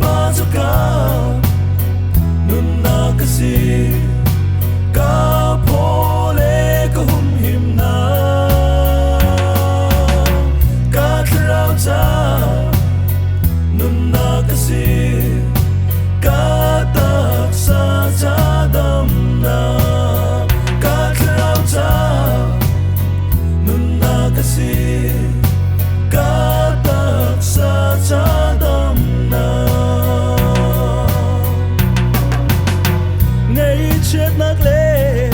ba cho ka nun na kasi ka pole ka hum him na ka trao cha nun na kasi ka tak sa cha dam na ka trao cha nun na kasi ka tak sa cha dam na ngay chết nát lệ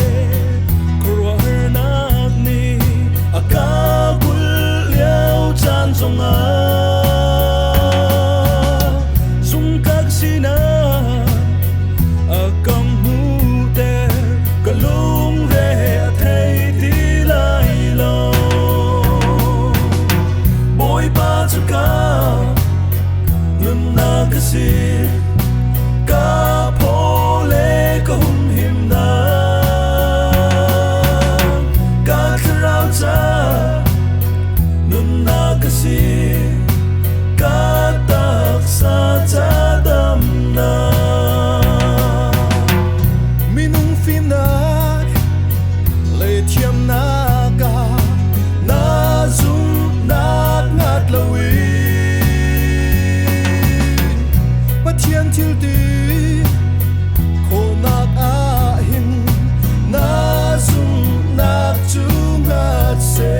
kruar nát ni aka gul liao chan song a sung kak sina akam hu te kalung re thei ti lai lo boy ba chu ka nun na kasi ka pole ka hum him na ka trao cha nun na kasi ka tak sa cha dam na minung phim nát lệ thiam na ka na zum nát ngát lawi bắt thiên thiêu ti khổ nát a hin na zum nát chu ngát se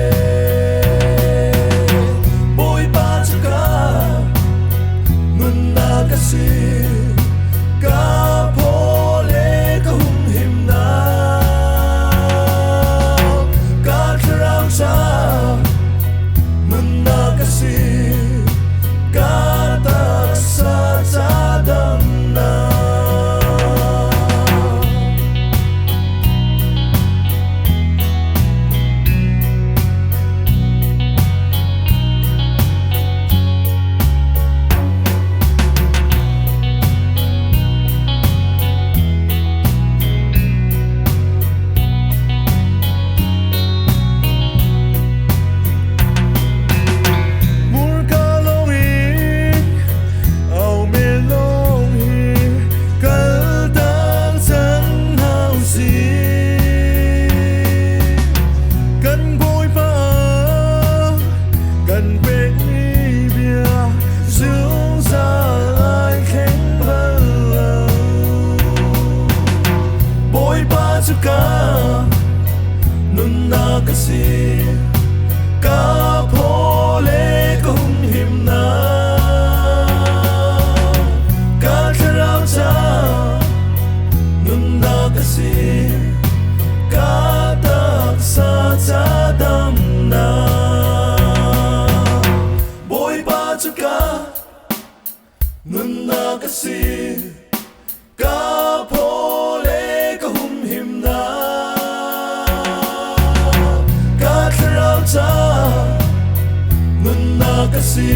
boy ba chu ka nun na kasi ka pole ka hum him na ka trao cha nun na kasi ka tak sa cha dam na nun na kasi ka pole ka hum him na ka trao cha nun na kasi ka tak sa cha dam na boy ba chu ka nun na kasi ka pole ka hum him na ka trao cha nun na kasi